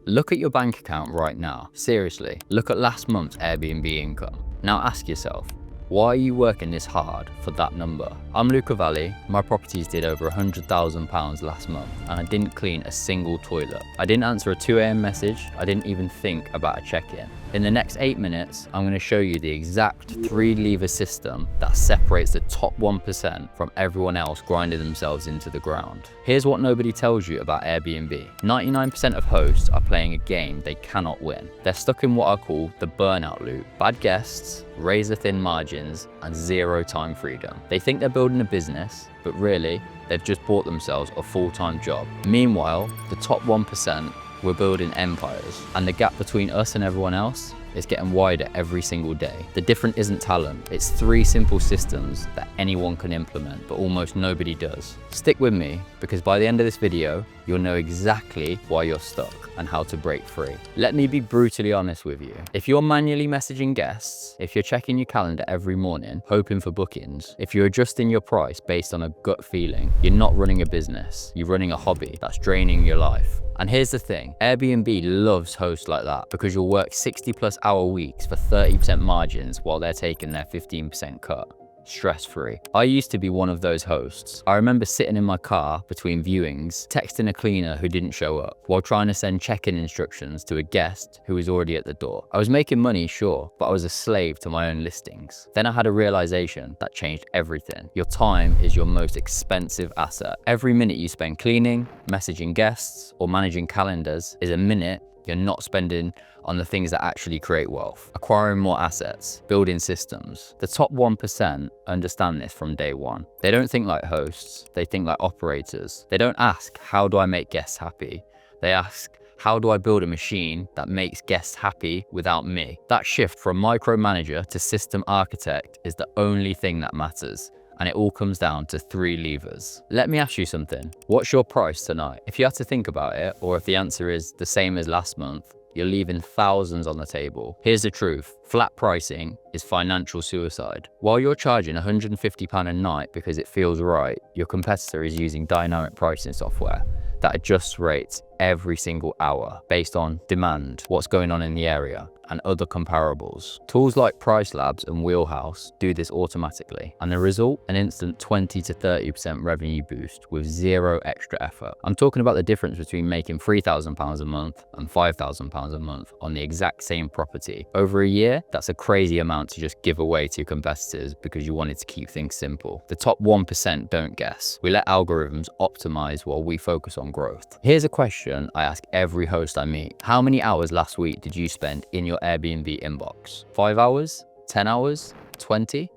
Look at your bank account right now. Seriously, look at last month's Airbnb income. Now ask yourself, why are you working this hard for that number? I'm Luca Valle. My properties did over £100,000 last month and I didn't clean a single toilet. I didn't answer a 2 AM message. I didn't even think about a check-in. In the next 8 minutes, I'm going to show you the exact 3-lever system that separates the top 1% from everyone else grinding themselves into the ground. Here's what nobody tells you about Airbnb. 99% of hosts are playing a game they cannot win. They're stuck in what I call the Burnout Loop. Bad guests, razor-thin margins, and zero time freedom. They think they're building a business, but really, they've just bought themselves a full-time job. Meanwhile, the top 1%, we're building empires, and the gap between us and everyone else is getting wider every single day. The difference isn't talent, it's 3 simple systems that anyone can implement, but almost nobody does. Stick with me, because by the end of this video, you'll know exactly why you're stuck and how to break free. Let me be brutally honest with you. If you're manually messaging guests, if you're checking your calendar every morning, hoping for bookings, if you're adjusting your price based on a gut feeling, you're not running a business, you're running a hobby that's draining your life. And here's the thing, Airbnb loves hosts like that because you'll work 60+ hour weeks for 30% margins while they're taking their 15% cut. Stress-free. I used to be one of those hosts. I remember sitting in my car between viewings, texting a cleaner who didn't show up, while trying to send check-in instructions to a guest who was already at the door. I was making money, sure, but I was a slave to my own listings. Then I had a realization that changed everything. Your time is your most expensive asset. Every minute you spend cleaning, messaging guests, or managing calendars is a minute you're not spending on the things that actually create wealth. Acquiring more assets, building systems. The top 1% understand this from day one. They don't think like hosts, they think like operators. They don't ask, how do I make guests happy? They ask, how do I build a machine that makes guests happy without me? That shift from micromanager to system architect is the only thing that matters. And it all comes down to 3 levers. Let me ask you something. What's your price tonight? If you had to think about it, or if the answer is the same as last month, you're leaving thousands on the table. Here's the truth. Flat pricing is financial suicide. While you're charging £150 a night because it feels right, your competitor is using dynamic pricing software that adjusts rates every single hour based on demand, what's going on in the area, and other comparables. Tools like Price Labs and Wheelhouse do this automatically, and the result, an instant 20 to 30% revenue boost with zero extra effort. I'm talking about the difference between making £3,000 a month and £5,000 a month on the exact same property. Over a year, that's a crazy amount to just give away to competitors because you wanted to keep things simple. The top 1% don't guess. We let algorithms optimize while we focus on growth. Here's a question I ask every host I meet. How many hours last week did you spend in your Airbnb inbox? 5 hours? 10 hours? 20?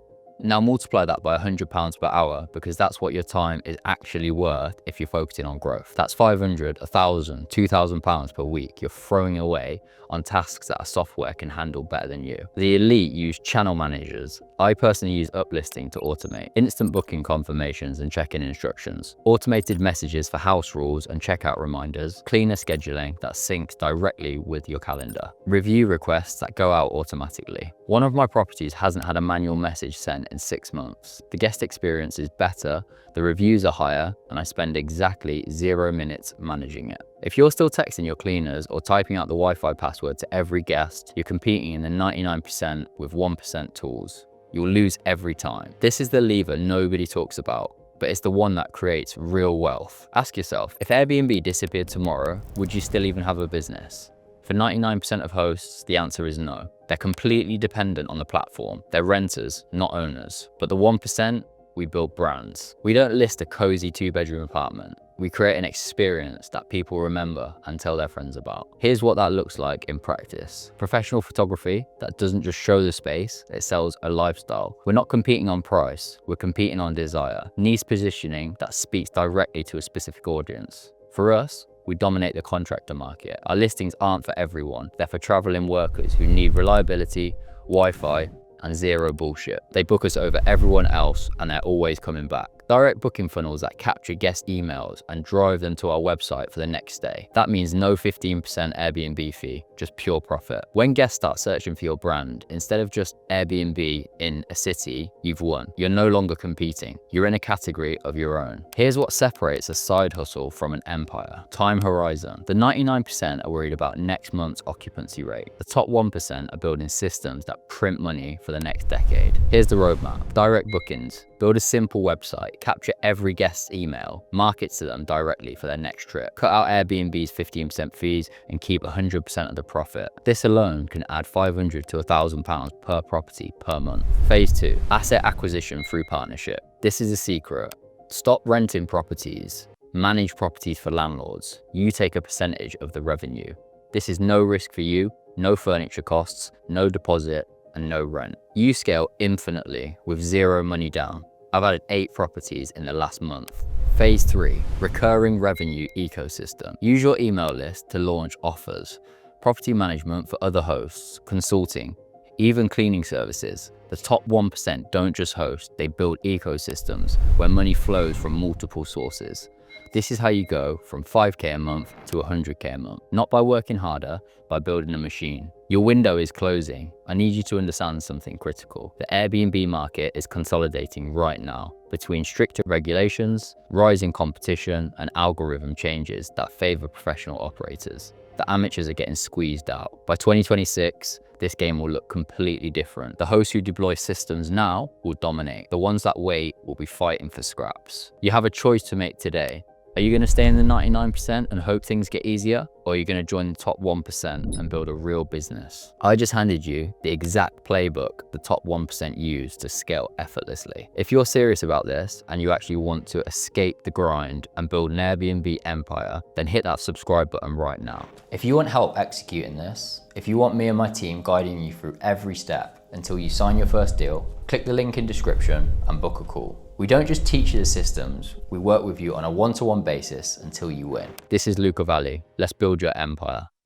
Now multiply that by £100 per hour, because that's what your time is actually worth if you're focusing on growth. That's 500, 1,000, £2,000 per week you're throwing away on tasks that a software can handle better than you. The elite use channel managers. I personally use uplisting to automate instant booking confirmations and check-in instructions, automated messages for house rules and checkout reminders, cleaner scheduling that syncs directly with your calendar, review requests that go out automatically. One of my properties hasn't had a manual message sent in 6 months. The guest experience is better, the reviews are higher, and I spend exactly 0 minutes managing it. If you're still texting your cleaners or typing out the Wi-Fi password to every guest, you're competing in the 99% with 1% tools. You'll lose every time. This is the lever nobody talks about, but it's the one that creates real wealth. Ask yourself, if Airbnb disappeared tomorrow, would you still even have a business? For 99% of hosts, the answer is no. They're completely dependent on the platform. They're renters, not owners. But the 1%, we build brands. We don't list a cozy 2-bedroom apartment. We create an experience that people remember and tell their friends about. Here's what that looks like in practice. Professional photography that doesn't just show the space, it sells a lifestyle. We're not competing on price, we're competing on desire. Niche positioning that speaks directly to a specific audience. For us, we dominate the contractor market. Our listings aren't for everyone. They're for traveling workers who need reliability, Wi-Fi, and zero bullshit. They book us over everyone else and they're always coming back. Direct booking funnels that capture guest emails and drive them to our website for the next stay. That means no 15% Airbnb fee, just pure profit. When guests start searching for your brand, instead of just Airbnb in a city, you've won. You're no longer competing. You're in a category of your own. Here's what separates a side hustle from an empire. Time horizon. The 99% are worried about next month's occupancy rate. The top 1% are building systems that print money for the next decade. Here's the roadmap. Direct bookings. Build a simple website, capture every guest's email, market to them directly for their next trip. Cut out Airbnb's 15% fees and keep 100% of the profit. This alone can add £500 to £1,000 per property per month. Phase 2, asset acquisition through partnership. This is a secret. Stop renting properties. Manage properties for landlords. You take a percentage of the revenue. This is no risk for you, no furniture costs, no deposit, and no rent. You scale infinitely with zero money down. I've added 8 properties in the last month. Phase 3, recurring revenue ecosystem. Use your email list to launch offers, property management for other hosts, consulting, even cleaning services. The top 1% don't just host, they build ecosystems where money flows from multiple sources. This is how you go from 5K a month to 100K a month. Not by working harder, by building a machine. Your window is closing. I need you to understand something critical. The Airbnb market is consolidating right now between stricter regulations, rising competition, and algorithm changes that favor professional operators. The amateurs are getting squeezed out. By 2026, this game will look completely different. The hosts who deploy systems now will dominate. The ones that wait will be fighting for scraps. You have a choice to make today. Are you going to stay in the 99% and hope things get easier? Or are you going to join the top 1% and build a real business? I just handed you the exact playbook the top 1% use to scale effortlessly. If you're serious about this and you actually want to escape the grind and build an Airbnb empire, then hit that subscribe button right now. If you want help executing this, if you want me and my team guiding you through every step until you sign your first deal, click the link in description and book a call. We don't just teach you the systems, we work with you on a one-to-one basis until you win. This is Luca Valle. Let's build your empire.